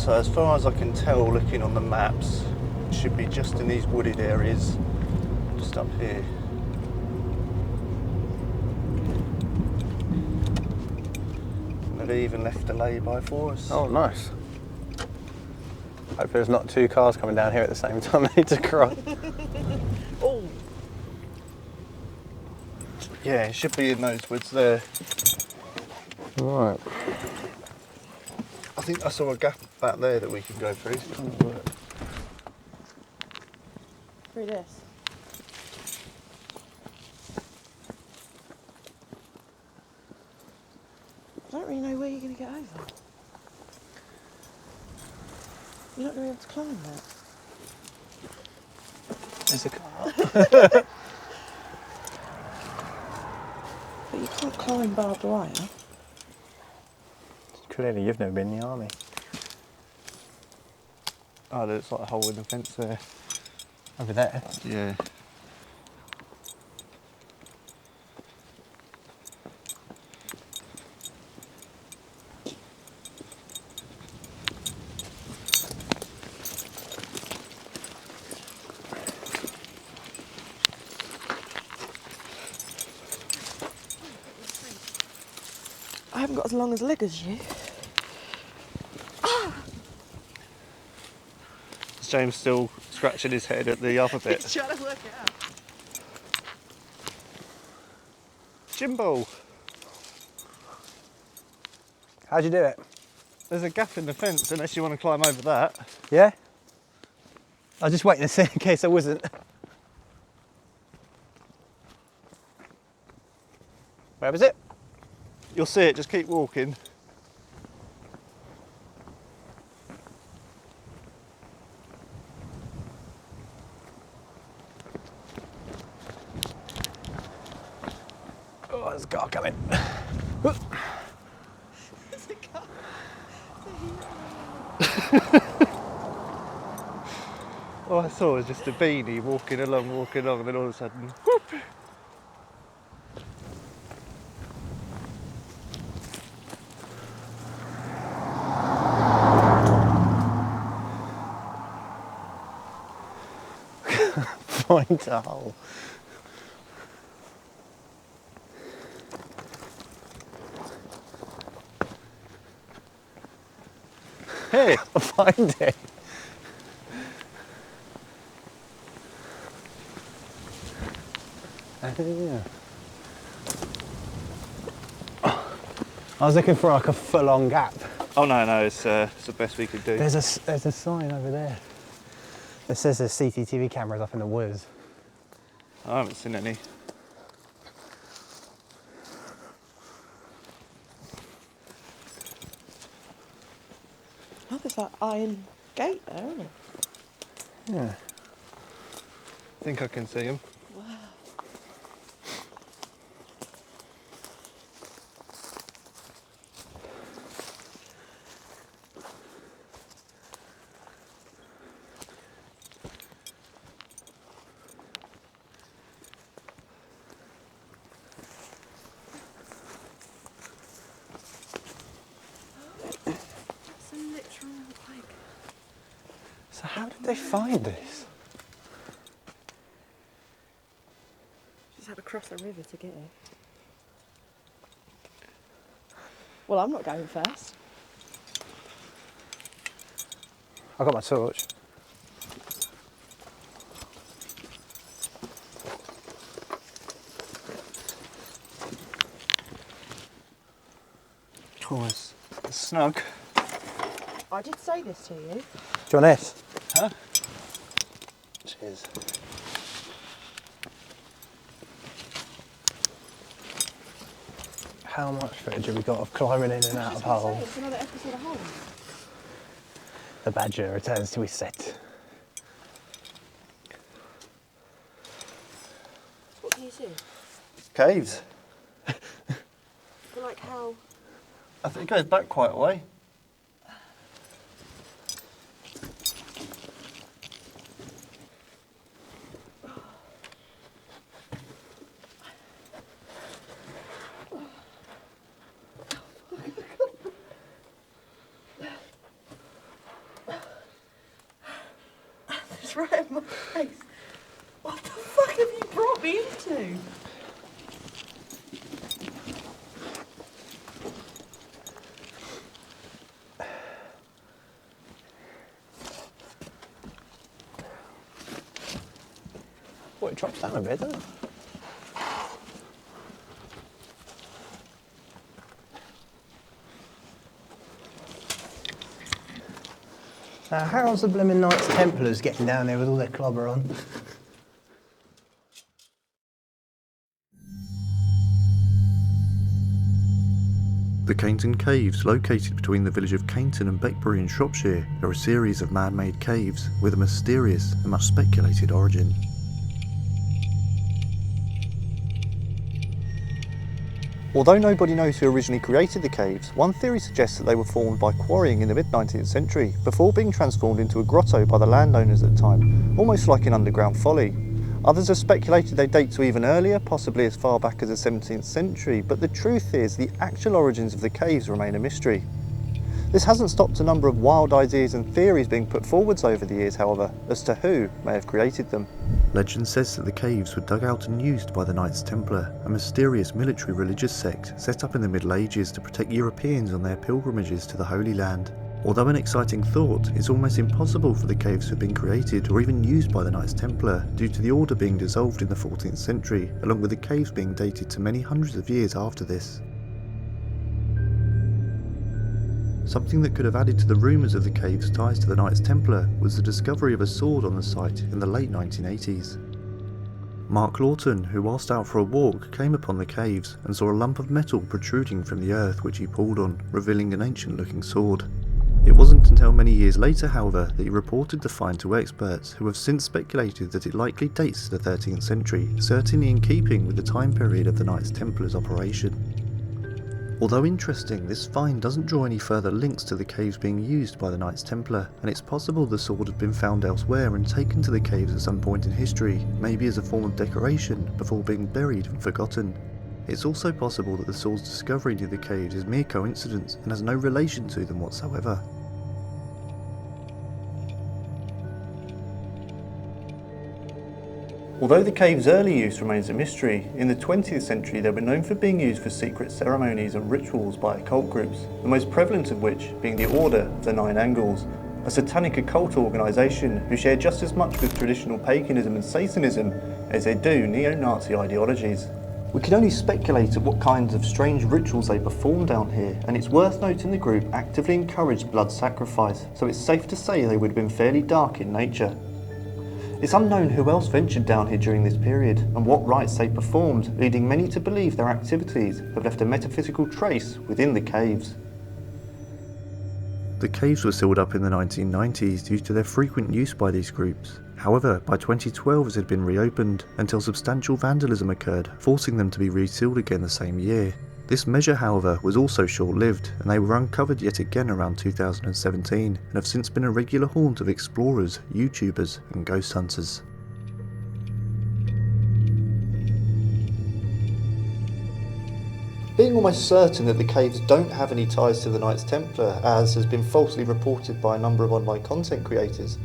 So as far as I can tell, looking on the maps, it should be just in these wooded areas, just up here. And they've even left a lay-by for us. Oh, nice. Hope there's not two cars coming down here at the same time. They need to cross. Oh. Yeah, it should be in those woods there. Right. I think I saw a gap back there that we can go through. Through this. I don't really know where you're going to get over. You're not going to be able to climb that. There's a car. But you can't climb barbed wire. Clearly, you've never been in the army. Oh, there's like a hole in the fence there. Over there. Yeah. I haven't got as long as Legge as you. Is James still scratching his head at the other bit? He's trying to work it out. Jimbo, How'd you do it? there's a gap in the fence unless you want to climb over that. Yeah? I was just waiting to see in case I wasn't. Where was it? You'll see it, just keep walking. Oh, there's a car coming. There's a car. All I saw was just a beanie walking along, and then all of a sudden, whoop! Find a hole. Hey! I'll find it. Yeah. I was looking for like a full-on gap. Oh no, it's the best we could do. There's a sign over there. It says there's CCTV cameras up in the woods. I haven't seen any. Oh, there's that iron gate there, isn't it? Yeah. I think I can see them. Wow. That's a literal, like... So how did they find this? Just had to cross a river to get it. Well, I'm not going first. I got my torch. Oh, it's snug. I did say this to you. Do you want this? Huh? Cheers. How much footage have we got of climbing in and out of holes? It's another episode of Home. The badger returns to his set. What can you see? Caves. But like how... I think it goes back quite a way. face. What the fuck have you brought me into? Well, it drops down a bit, doesn't it? How's the blooming Knights Templars getting down there with all their clobber on? The Caynton Caves, located between the village of Caynton and Beckbury in Shropshire, are a series of man-made caves with a mysterious and much speculated origin. Although nobody knows who originally created the caves, one theory suggests that they were formed by quarrying in the mid-19th century, before being transformed into a grotto by the landowners at the time, almost like an underground folly. Others have speculated they date to even earlier, possibly as far back as the 17th century, but the truth is the actual origins of the caves remain a mystery. This hasn't stopped a number of wild ideas and theories being put forwards over the years, however, as to who may have created them. Legend says that the caves were dug out and used by the Knights Templar, a mysterious military religious sect set up in the Middle Ages to protect Europeans on their pilgrimages to the Holy Land. Although an exciting thought, it's almost impossible for the caves to have been created or even used by the Knights Templar due to the order being dissolved in the 14th century, along with the caves being dated to many hundreds of years after this. Something that could have added to the rumours of the caves' ties to the Knights Templar was the discovery of a sword on the site in the late 1980s. Mark Lawton, who whilst out for a walk came upon the caves and saw a lump of metal protruding from the earth which he pulled on, revealing an ancient looking sword. It wasn't until many years later, however, that he reported the find to experts, who have since speculated that it likely dates to the 13th century, certainly in keeping with the time period of the Knights Templars' operation. Although interesting, this find doesn't draw any further links to the caves being used by the Knights Templar, and it's possible the sword had been found elsewhere and taken to the caves at some point in history, maybe as a form of decoration, before being buried and forgotten. It's also possible that the sword's discovery near the caves is mere coincidence and has no relation to them whatsoever. Although the cave's early use remains a mystery, in the 20th century they were known for being used for secret ceremonies and rituals by occult groups, the most prevalent of which being the Order of the Nine Angles, a satanic occult organisation who share just as much with traditional paganism and Satanism as they do neo-Nazi ideologies. We can only speculate at what kinds of strange rituals they perform down here, and it's worth noting the group actively encouraged blood sacrifice, so it's safe to say they would have been fairly dark in nature. It's unknown who else ventured down here during this period and what rites they performed, leading many to believe their activities have left a metaphysical trace within the caves. The caves were sealed up in the 1990s due to their frequent use by these groups. However, by 2012 it had been reopened until substantial vandalism occurred, forcing them to be resealed again the same year. This measure, however, was also short-lived, and they were uncovered yet again around 2017 and have since been a regular haunt of explorers, YouTubers and ghost hunters. Being almost certain that the caves don't have any ties to the Knights Templar, as has been falsely reported by a number of online content creators,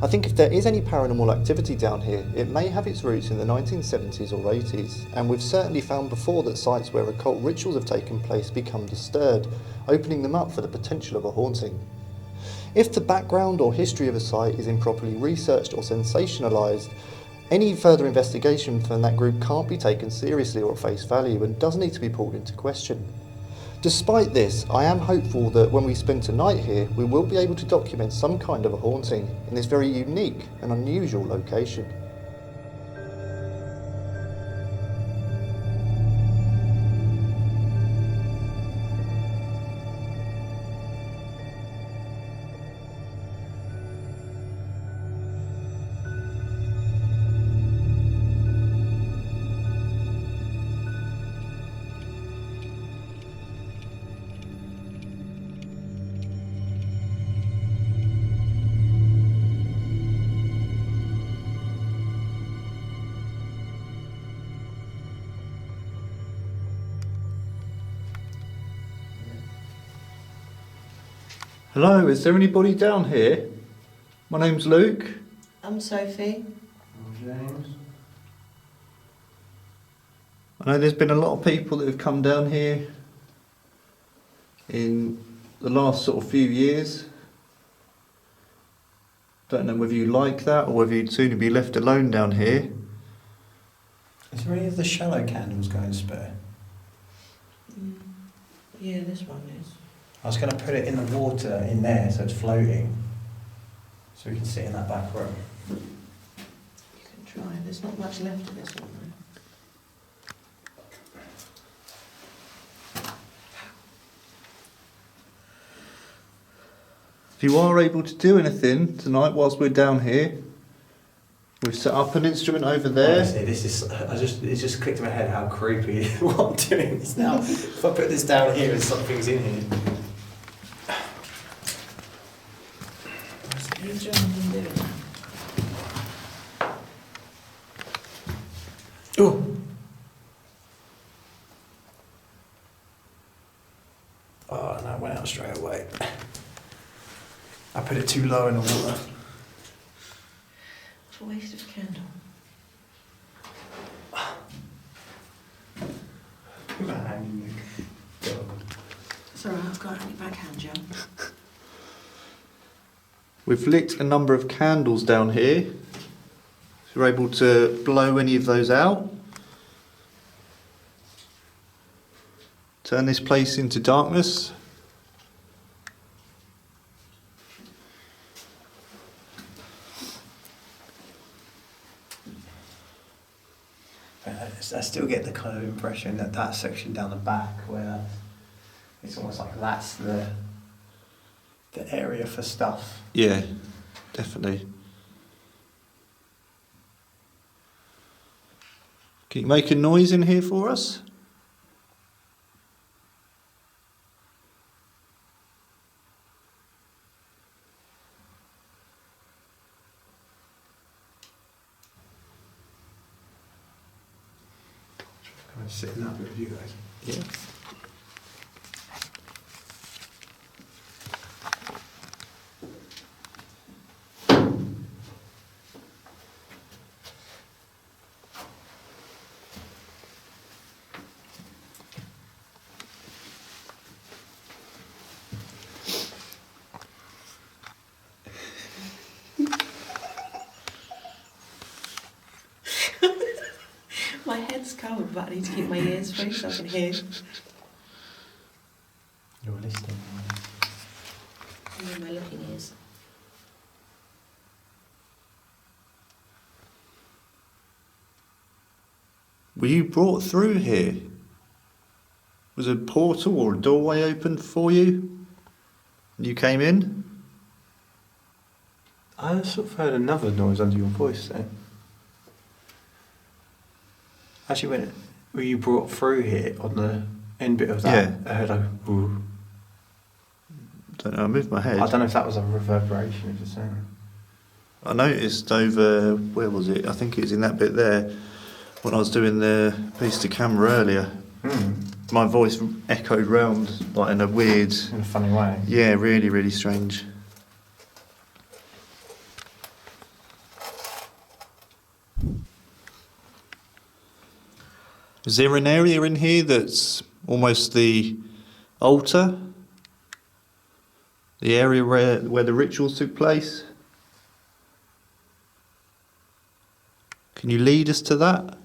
I think if there is any paranormal activity down here, it may have its roots in the 1970s or 80s, and we've certainly found before that sites where occult rituals have taken place become disturbed, opening them up for the potential of a haunting. If the background or history of a site is improperly researched or sensationalised, any further investigation from that group can't be taken seriously or at face value and does need to be pulled into question. Despite this, I am hopeful that when we spend tonight here, we will be able to document some kind of a haunting in this very unique and unusual location. Hello, is there anybody down here? My name's Luke. I'm Sophie. I'm James. I know there's been a lot of people that have come down here in the last sort of few years. Don't know whether you like that or whether you'd sooner be left alone down here. Is there any of the shallow candles going spare? Yeah, this one is. I was going to put it in the water in there so it's floating, so we can sit in that back room. You can try. There's not much left of this one though. If you are able to do anything tonight whilst we're down here, we've set up an instrument over there. Honestly, this is. It just clicked in my head how creepy what I'm doing is now. If I put this down here and something's in here. You jump and do it. Oh. Oh no, it went out straight away. I put it too low in the water. It's a waste of a candle. It's alright, I've got any backhand, Joe. We've lit a number of candles down here. If you're able to blow any of those out, turn this place into darkness. I still get the kind of impression that that section down the back where it's almost like that's the area for stuff. Yeah, definitely. Can you make a noise in here for us? Come and sit in that bit with you guys. Yeah. My head's covered, but I need to keep my ears free so I can hear. You're listening. And then my looking ears. Were you brought through here? Was a portal or a doorway opened for you? And you came in? I sort of heard another noise under your voice then. Actually, were you brought through here on the end bit of that? Yeah. I heard like, ooh. Don't know, I moved my head. I don't know if that was a reverberation of the sound. I noticed over, where was it? I think it was in that bit there, when I was doing the piece to camera earlier. My voice echoed round, like in a weird... In a funny way. Yeah, really, really strange. Is there an area in here that's almost the altar? The area where the rituals took place? Can you lead us to that?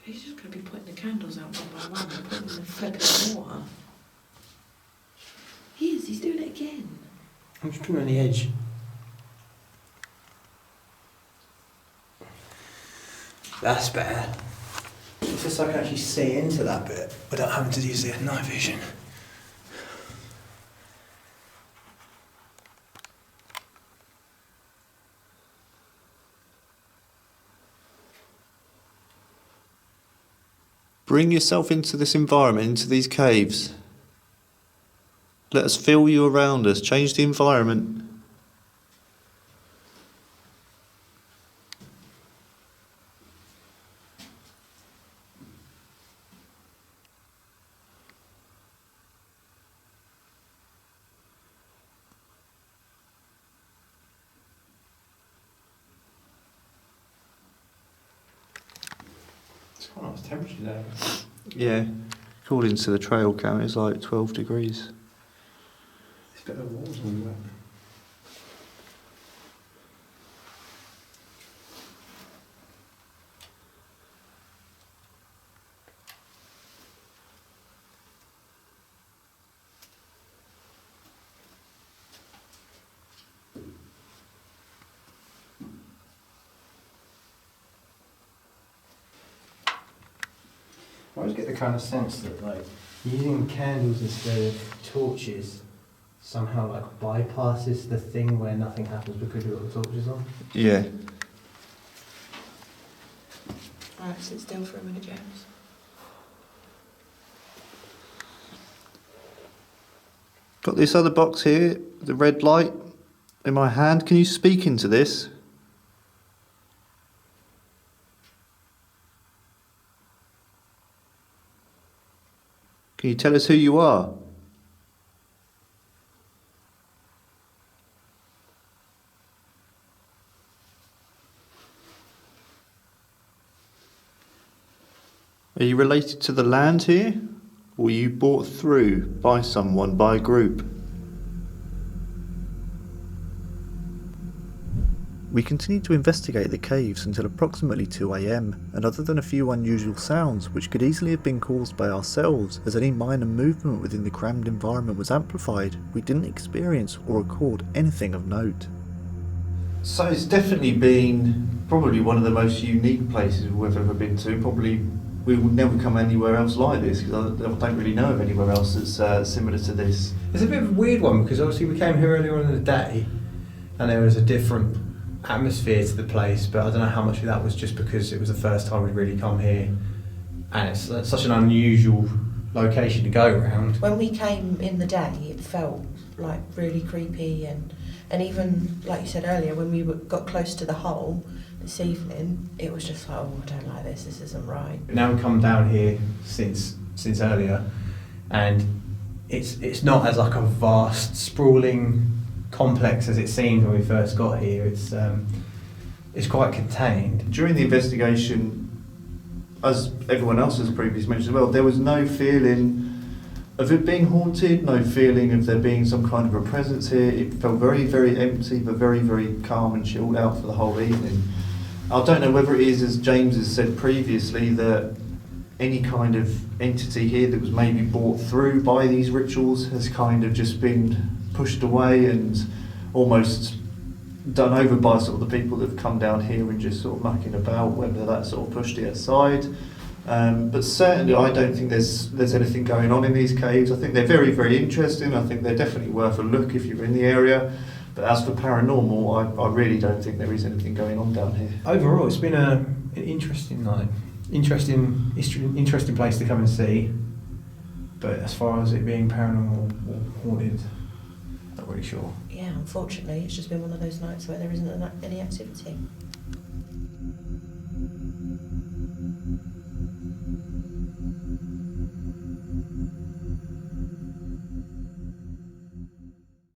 He's just going to be putting the candles out one by one and putting them in the flipping water. He's doing it again. I'm just putting it on the edge. That's better. It's just so I can actually see into that bit without having to use the night vision. Bring yourself into this environment, into these caves. Let us feel you around us. Change the environment. quite a nice temperature there. Yeah, according to the trail count, it's like 12 degrees. It's a bit of walls on the way. I always get the kind of sense that like using candles instead of torches somehow like bypasses the thing where nothing happens because you've got the torches on. Yeah. Right, sit still for a minute, James. Got this other box here, the red light in my hand. Can you speak into this? Can you tell us who you are? Are you related to the land here? Or were you brought through by someone, by a group? We continued to investigate the caves until approximately 2 AM, and other than a few unusual sounds which could easily have been caused by ourselves as any minor movement within the crammed environment was amplified, we didn't experience or record anything of note. So it's definitely been probably one of the most unique places we've ever been to. Probably we would never come anywhere else like this because I don't really know of anywhere else that's similar to this. It's a bit of a weird one because obviously we came here earlier on in the day and there was a different atmosphere to the place, but I don't know how much of that was just because it was the first time we'd really come here and it's such an unusual location to go around. When we came in the day, it felt like really creepy, and even like you said earlier, when we got close to the hole this evening, it was just like, oh, I don't like this isn't right. Now we've come down here since earlier, and it's not as like a vast, sprawling complex as it seemed when we first got here. It's quite contained. During the investigation, as everyone else has previously mentioned as well, there was no feeling of it being haunted, no feeling of there being some kind of a presence here. It felt very, very empty, but very, very calm and chilled out for the whole evening. I don't know whether it is, as James has said previously, that any kind of entity here that was maybe brought through by these rituals has kind of just been pushed away and almost done over by sort of the people that have come down here and just sort of mucking about, whether that sort of pushed it aside. But certainly I don't think there's anything going on in these caves. I think they're very, very interesting. I think they're definitely worth a look if you're in the area. But as for paranormal, I really don't think there is anything going on down here. Overall, it's been an interesting night. Interesting place to come and see. But as far as it being paranormal or haunted, not really sure. Yeah, unfortunately, it's just been one of those nights where there isn't any activity.